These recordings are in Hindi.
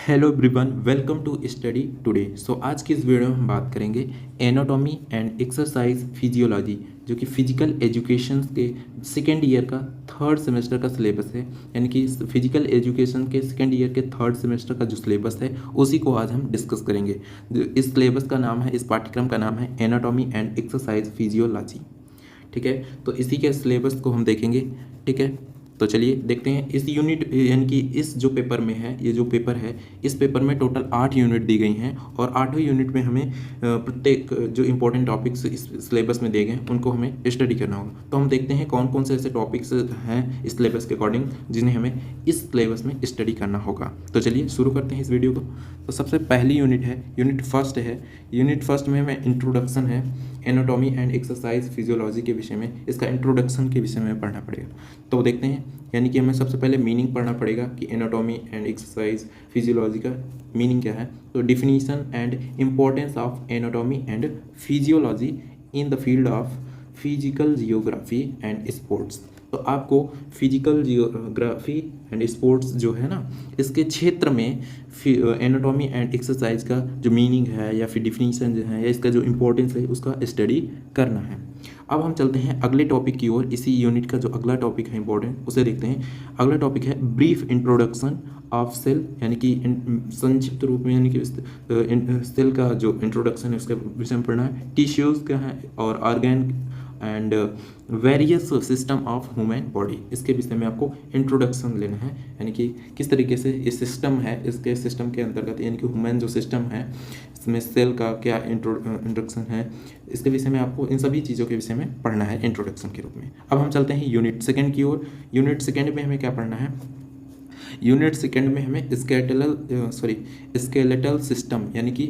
Hello everyone, welcome to study today. आज की इस वीडियो में हम बात करेंगे एनाटॉमी एंड एक्सरसाइज फिजियोलॉजी, जो कि फिजिकल एजुकेशन के सेकेंड ईयर का थर्ड सेमेस्टर का सिलेबस है। यानी कि फिजिकल एजुकेशन के सेकेंड ईयर के थर्ड सेमेस्टर का जो सिलेबस है उसी को आज हम डिस्कस करेंगे। इस सिलेबस का नाम है, इस पाठ्यक्रम का नाम है एनाटॉमी एंड एक्सरसाइज फिजियोलॉजी। ठीक है, तो इसी के सिलेबस को हम देखेंगे। ठीक है, तो चलिए देखते हैं। इस यूनिट यानी कि इस जो पेपर में है, ये जो पेपर है, इस पेपर में टोटल 8 यूनिट दी गई हैं और 8वें यूनिट में हमें प्रत्येक जो इंपॉर्टेंट टॉपिक्स इस सिलेबस में दिए गए हैं उनको हमें स्टडी करना होगा। तो हम देखते हैं कौन कौन से ऐसे टॉपिक्स हैं इस सिलेबस के अकॉर्डिंग जिन्हें हमें इस सिलेबस में स्टडी करना होगा। तो चलिए शुरू करते हैं इस वीडियो को। तो सबसे पहली यूनिट है, यूनिट फर्स्ट है। यूनिट फर्स्ट में हमें इंट्रोडक्शन है, एनाटॉमी एंड एक्सरसाइज फिजियोलॉजी के विषय में, इसका इंट्रोडक्शन के विषय में पढ़ना पड़ेगा। तो देखते हैं, यानी कि हमें सबसे पहले मीनिंग पढ़ना पड़ेगा कि एनाटॉमी एंड एक्सरसाइज फिजियोलॉजी का मीनिंग क्या है। तो definition and importance of anatomy and physiology in the field of physical geography and sports. तो आपको फिजिकल जियोग्राफी एंड स्पोर्ट्स जो है ना, इसके क्षेत्र में एनाटॉमी एंड एक्सरसाइज का जो मीनिंग है या फिर डिफिनीशन जो है या इसका जो इम्पोर्टेंस है उसका स्टडी करना है। अब हम चलते हैं अगले टॉपिक की ओर। इसी यूनिट का जो अगला टॉपिक है इंपॉर्टेंट, उसे देखते हैं। अगला टॉपिक है ब्रीफ इंट्रोडक्शन ऑफ सेल, यानी कि संक्षिप्त रूप में, यानी कि सेल का जो इंट्रोडक्शन है उसके विषय में पढ़ना है। टिश्यूज़ क्या है और organ and various system of human body, इसके विषय में आपको इंट्रोडक्शन लेना है। यानी कि किस तरीके से ये सिस्टम है, इसके सिस्टम के अंतर्गत यानी कि ह्यूमन जो सिस्टम है इसमें सेल का क्या इंट्रोडक्शन है, इसके विषय में आपको इन सभी चीज़ों के विषय में पढ़ना है इंट्रोडक्शन के रूप में। अब हम चलते हैं यूनिट सेकेंड की ओर। यूनिट सेकेंड में हमें क्या पढ़ना है? यूनिट सेकेंड में हमें स्केलेटल सिस्टम यानी कि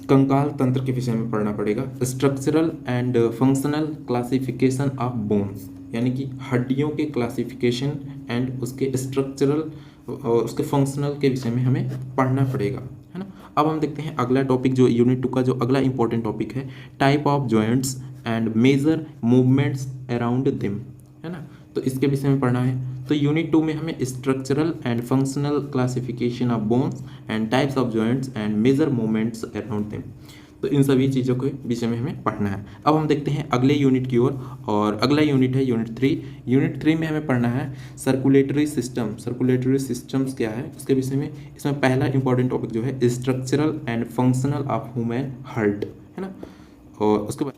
कंकाल तंत्र के विषय में पढ़ना पड़ेगा। Structural and functional classification of bones, यानी कि हड्डियों के क्लासिफिकेशन एंड उसके स्ट्रक्चरल और उसके फंक्शनल के विषय में हमें पढ़ना पड़ेगा, है ना। अब हम देखते हैं अगला टॉपिक, जो यूनिट 2 का जो अगला इंपॉर्टेंट टॉपिक है, type of joints and major movements around them, है ना। तो इसके विषय में पढ़ना है। तो यूनिट 2 में हमें structural and functional classification of bones and types of joints and major movements around them, तो इन सभी चीज़ों के विषय में हमें पढ़ना है। अब हम देखते हैं अगले यूनिट की ओर और अगला यूनिट है यूनिट 3। यूनिट 3 में हमें पढ़ना है सर्कुलेटरी सिस्टम। सर्कुलेटरी सिस्टम्स क्या है उसके विषय में, इसमें पहला इंपॉर्टेंट टॉपिक जो है structural and functional of human heart, है ना। और उसके बाद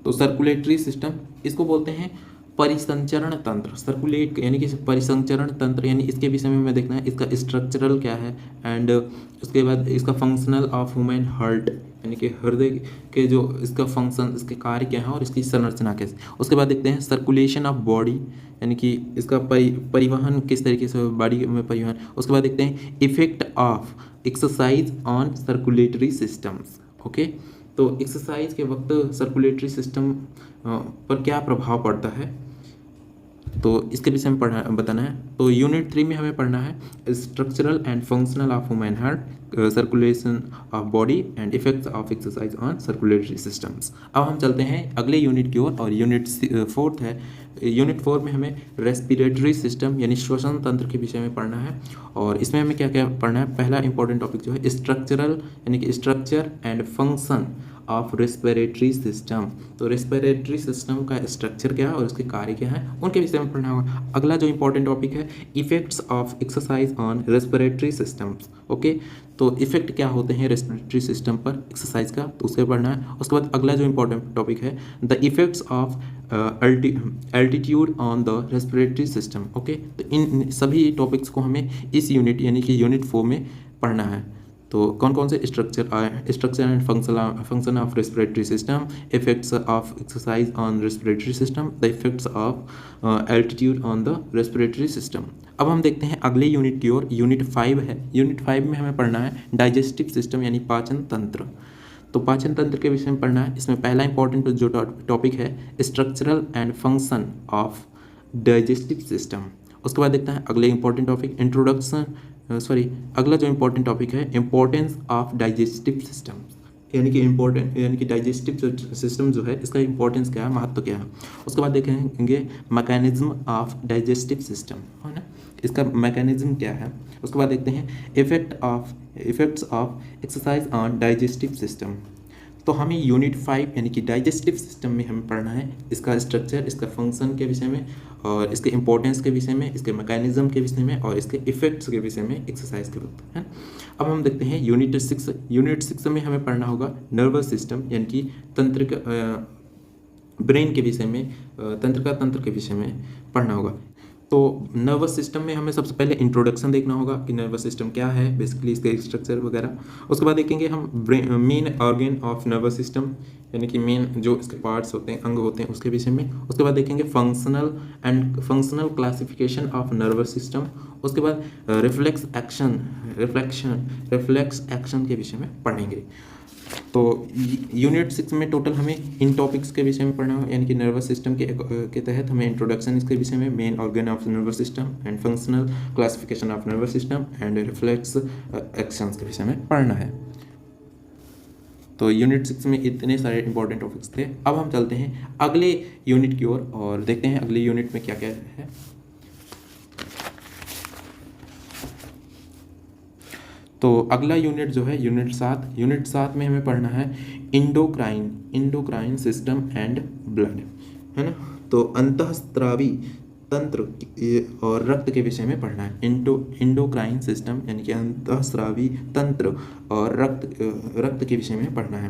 तो सर्कुलेटरी सिस्टम इसको बोलते हैं परिसंचरण तंत्र। सर्कुलेट यानी कि परिसंचरण तंत्र, यानी इसके विषय में हमें देखना है इसका स्ट्रक्चरल क्या है एंड उसके बाद इसका फंक्शनल ऑफ ह्यूमन हार्ट, यानी कि हृदय के जो इसका फंक्शन, इसके कार्य क्या है और इसकी संरचना कैसे। उसके बाद देखते हैं सर्कुलेशन ऑफ बॉडी, यानी कि इसका परिवहन किस तरीके से बॉडी में परिवहन। उसके बाद देखते हैं effect of exercise on circulatory systems. Okay, तो एक्सरसाइज के वक्त सर्कुलेटरी सिस्टम पर क्या प्रभाव पड़ता है, तो इसके विषय में बताना है। तो यूनिट 3 में हमें पढ़ना है structural and functional of human heart, circulation of body and effects of exercise on circulatory systems. अब हम चलते हैं अगले यूनिट की ओर और यूनिट 4 है। यूनिट 4 में हमें रेस्पिरेटरी सिस्टम यानी श्वसन तंत्र के विषय में पढ़ना है और इसमें हमें क्या क्या पढ़ना है। पहला इंपॉर्टेंट टॉपिक जो है स्ट्रक्चरल यानी कि structure and function of respiratory system. तो रेस्पिरेटरी सिस्टम का स्ट्रक्चर क्या है और उसके कार्य क्या है उनके विषय में पढ़ना होगा। अगला जो इंपॉर्टेंट टॉपिक है effects of exercise on respiratory systems. Okay, तो इफेक्ट क्या होते हैं रेस्पिरेटरी सिस्टम पर एक्सरसाइज का, तो उसे पढ़ना है। उसके बाद अगला जो इंपॉर्टेंट टॉपिक है the effects of altitude on the respiratory system. Okay, तो इन सभी टॉपिक्स को हमें इस यूनिट यानी कि यूनिट 4 में पढ़ना है। तो कौन कौन से structure and function of respiratory system, effects of exercise on respiratory system, the effects of altitude on the respiratory system. अब हम देखते हैं अगले यूनिट की ओर। यूनिट 5 है। यूनिट 5 में हमें पढ़ना है डाइजेस्टिव सिस्टम यानी पाचन तंत्र। तो पाचन तंत्र के विषय में पढ़ना है। इसमें पहला इंपॉर्टेंट जो टॉपिक है structural and function of digestive system. उसके बाद देखते हैं अगले इंपॉर्टेंट टॉपिक अगला जो इंपॉर्टेंट टॉपिक है इंपॉर्टेंस ऑफ डाइजेस्टिव सिस्टम, यानी कि डाइजेस्टिव सिस्टम जो है इसका इंपॉर्टेंस क्या है, महत्व क्या है। उसके बाद देखेंगे मैकेनिज्म ऑफ डाइजेस्टिव सिस्टम, है ना, इसका मैकेनिज्म क्या है। उसके बाद देखते हैं effects of exercise on digestive system. तो हमें यूनिट 5 यानी कि डाइजेस्टिव सिस्टम में हमें पढ़ना है इसका स्ट्रक्चर, इसका फंक्शन के विषय में, और इसके इंपॉर्टेंस के विषय में, इसके मैकेनिज्म के विषय में, और इसके इफेक्ट्स के विषय में एक्सरसाइज के वक्त है। अब हम देखते हैं यूनिट 6 में हमें पढ़ना होगा नर्वस सिस्टम यानी कि तंत्रिका ब्रेन के विषय में, तंत्र के विषय में पढ़ना होगा। तो नर्वस सिस्टम में हमें सबसे पहले इंट्रोडक्शन देखना होगा कि नर्वस सिस्टम क्या है, बेसिकली इसके स्ट्रक्चर वगैरह। उसके बाद देखेंगे हम main organ of nervous system यानी कि मेन जो इसके पार्ट्स होते हैं, अंग होते हैं, उसके विषय में। उसके बाद देखेंगे functional classification of nervous system. उसके बाद रिफ्लेक्स एक्शन के विषय में पढ़ेंगे। तो यूनिट 6 में टोटल हमें इन टॉपिक्स के विषय में पढ़ना है, यानी कि नर्वस सिस्टम के तहत हमें इंट्रोडक्शन इसके विषय में, main organ of nervous system and functional classification of nervous system and reflex actions के विषय में पढ़ना है। तो यूनिट 6 में इतने सारे इंपॉर्टेंट टॉपिक्स थे। अब हम चलते हैं अगले यूनिट की ओर और देखते हैं अगले यूनिट में क्या क्या है। तो अगला यूनिट जो है यूनिट 7 में हमें पढ़ना है इंडोक्राइन सिस्टम एंड ब्लड, है ना। तो अंतःस्रावी तंत्र और रक्त के विषय में पढ़ना है। इंडोक्राइन सिस्टम यानी कि अंतःस्रावी तंत्र और रक्त के विषय में पढ़ना है।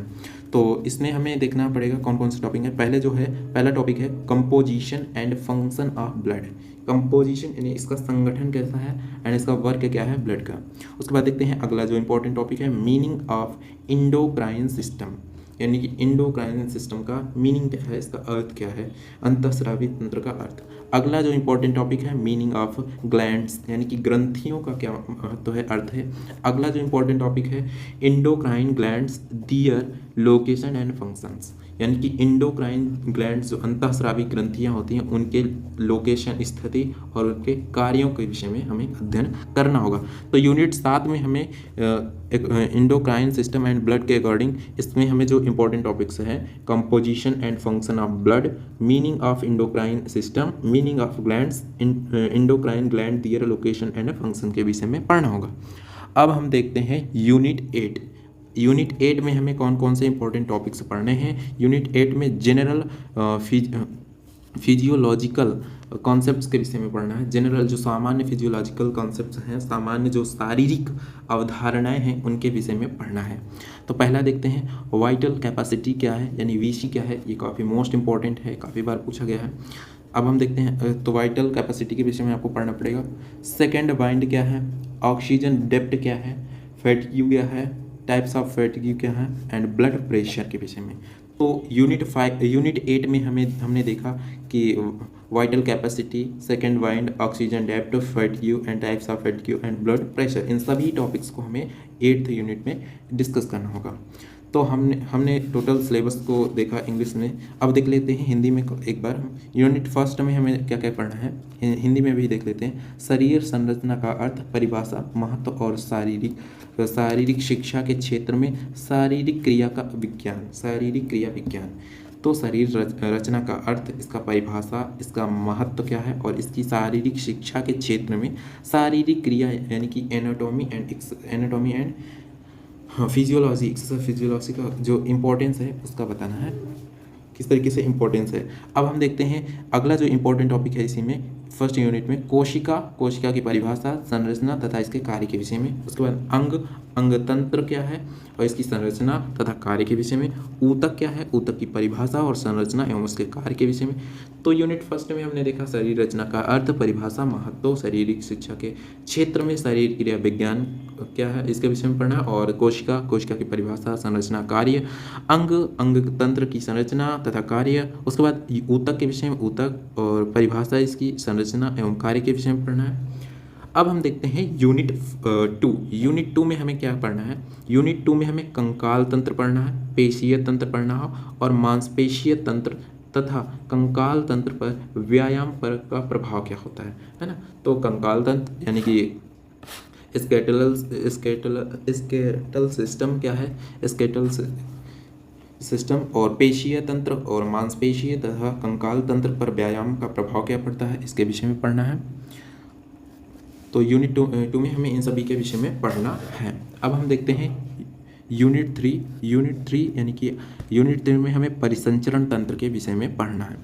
तो इसमें हमें देखना पड़ेगा कौन कौन से टॉपिक है। पहला टॉपिक है composition and function of blood. Composition यानी इसका संगठन कैसा है एंड इसका वर्क क्या है ब्लड का। उसके बाद देखते हैं अगला जो इंपॉर्टेंट टॉपिक है मीनिंग ऑफ इंडोक्राइन सिस्टम, यानी कि इंडोक्राइन सिस्टम का मीनिंग क्या है, इसका अर्थ क्या है, अंतःस्रावी तंत्र का अर्थ। अगला जो इंपॉर्टेंट टॉपिक है मीनिंग ऑफ ग्लैंड्स यानी कि ग्रंथियों का क्या महत्व है, अर्थ है। अगला जो इंपॉर्टेंट टॉपिक है endocrine glands, their location and functions, यानी कि इंडोक्राइन ग्लैंड्स जो अंतःस्रावी ग्रंथियां होती हैं उनके लोकेशन, स्थिति और उनके कार्यों के विषय में हमें अध्ययन करना होगा। तो यूनिट 7 में हमें इंडोक्राइन सिस्टम एंड ब्लड के अकॉर्डिंग इसमें हमें जो इंपॉर्टेंट टॉपिक्स हैं composition and function of blood, meaning of endocrine system, meaning of glands, endocrine gland, their location and function के विषय में पढ़ना होगा। अब हम देखते हैं यूनिट 8 में हमें कौन कौन से इंपॉर्टेंट टॉपिक्स पढ़ने हैं। यूनिट 8 में जनरल फिजियोलॉजिकल कॉन्सेप्ट्स के विषय में पढ़ना है। जनरल जो सामान्य फिजियोलॉजिकल कॉन्सेप्ट्स हैं, सामान्य जो शारीरिक अवधारणाएं हैं, उनके विषय में पढ़ना है। तो पहला देखते हैं वाइटल कैपेसिटी क्या है, यानी वीसी क्या है। ये काफ़ी मोस्ट इंपॉर्टेंट है, काफ़ी बार पूछा गया है। अब हम देखते हैं तो वाइटल कैपेसिटी के विषय में आपको पढ़ना पड़ेगा। सेकेंड वाइंड क्या है, ऑक्सीजन डेप्थ क्या है, फैटिग्यू क्या है, टाइप्स ऑफ फैटिग्यू क्या है एंड ब्लड प्रेशर के विषय में। तो यूनिट 8 में हमने देखा कि vital capacity, second wind, oxygen डेप्थ, fatigue and types of fatigue and blood pressure, इन सभी टॉपिक्स को हमें 8th यूनिट में डिस्कस करना होगा। तो हमने टोटल सिलेबस को देखा इंग्लिश में। अब देख लेते हैं हिंदी में एक बार। यूनिट 1 में हमें क्या क्या पढ़ना है, हिंदी में भी देख लेते हैं। शरीर संरचना का अर्थ, परिभाषा, महत्व और शारीरिक शिक्षा के क्षेत्र में शारीरिक क्रिया विज्ञान। तो शरीर रचना का अर्थ, इसका परिभाषा, इसका महत्व क्या है और इसकी शारीरिक शिक्षा के क्षेत्र में शारीरिक क्रिया यानी कि anatomy and physiology, exercise physiology का जो इम्पोर्टेंस है उसका बताना है, किस तरीके से इम्पोर्टेंस है। अब हम देखते हैं अगला जो इम्पोर्टेंट टॉपिक है इसी में फर्स्ट यूनिट में, कोशिका की परिभाषा, संरचना तथा इसके कार्य के विषय में। उसके बाद अंग तंत्र क्या है और इसकी संरचना तथा कार्य के विषय में। ऊतक क्या है, ऊतक की परिभाषा और संरचना एवं उसके कार्य के विषय में। तो यूनिट 1 में हमने देखा शरीर रचना का अर्थ, परिभाषा, महत्व, शारीरिक शिक्षा के क्षेत्र में शरीर क्रिया विज्ञान क्या है इसके विषय में पढ़ना, और कोशिका की परिभाषा, संरचना, कार्य, अंग तंत्र की संरचना तथा कार्य। उसके बाद ऊतक के विषय में ऊतक और परिभाषा, इसकी संरचना एवं कार्य के विषय में पढ़ना है। अब हम देखते हैं यूनिट 2 में हमें क्या पढ़ना है। यूनिट 2 में हमें कंकाल तंत्र पढ़ना है, पेशीय तंत्र पढ़ना हो और मांसपेशीय तंत्र तथा कंकाल तंत्र पर व्यायाम पर का प्रभाव क्या होता है ना। तो कंकाल तंत्र यानी कि स्केटल सिस्टम क्या है, स्केटल सिस्टम, और पेशीय तंत्र और मांसपेशीय तथा कंकाल तंत्र पर व्यायाम का प्रभाव क्या पड़ता है, इसके विषय में पढ़ना है। तो यूनिट टू में हमें इन सभी के विषय में पढ़ना है। अब हम देखते हैं यूनिट थ्री यानी कि यूनिट 3 में हमें परिसंचरण तंत्र के विषय में पढ़ना है।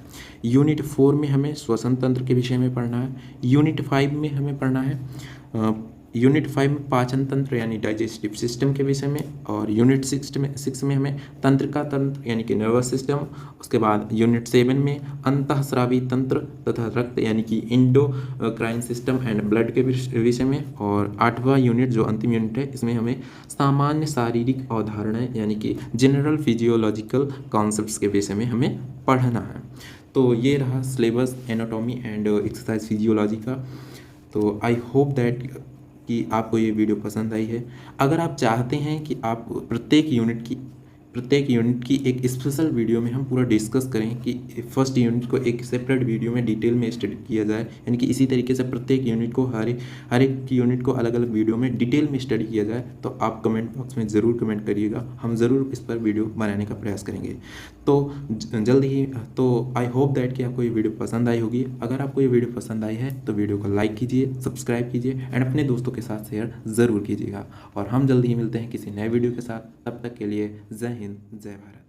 यूनिट 4 में हमें श्वसन तंत्र के विषय में पढ़ना है। यूनिट 5 में हमें पढ़ना है यूनिट 5 में पाचन तंत्र यानी डाइजेस्टिव सिस्टम के विषय में, और यूनिट 6 में हमें तंत्रिका तंत्र यानी कि नर्वस सिस्टम। उसके बाद यूनिट 7 में अंतःस्रावी तंत्र तथा रक्त यानी कि इंडोक्राइन सिस्टम एंड ब्लड के विषय में, और 8वां यूनिट जो अंतिम यूनिट है इसमें हमें सामान्य शारीरिक अवधारणाएं यानी कि जनरल फिजियोलॉजिकल कॉन्सेप्ट्स के विषय में हमें पढ़ना है। तो ये रहा syllabus anatomy and exercise physiology का। तो आई होप दैट कि आपको ये वीडियो पसंद आई है। अगर आप चाहते हैं कि आप प्रत्येक यूनिट की एक स्पेशल वीडियो में हम पूरा डिस्कस करें कि फर्स्ट यूनिट को एक सेपरेट वीडियो में डिटेल में स्टडी किया जाए, यानी कि इसी तरीके से प्रत्येक यूनिट को हर एक यूनिट को अलग अलग वीडियो में डिटेल में स्टडी किया जाए, तो आप कमेंट बॉक्स में ज़रूर कमेंट करिएगा, हम ज़रूर इस पर वीडियो बनाने का प्रयास करेंगे। तो जल्द ही, तो आई होप दैट कि आपको ये वीडियो पसंद आई होगी। अगर आपको ये वीडियो पसंद आई है तो वीडियो को लाइक कीजिए, सब्सक्राइब कीजिए एंड अपने दोस्तों के साथ शेयर ज़रूर कीजिएगा। और हम जल्द ही मिलते हैं किसी नए वीडियो के साथ। तब तक के लिए जय हिंद, जय भारत।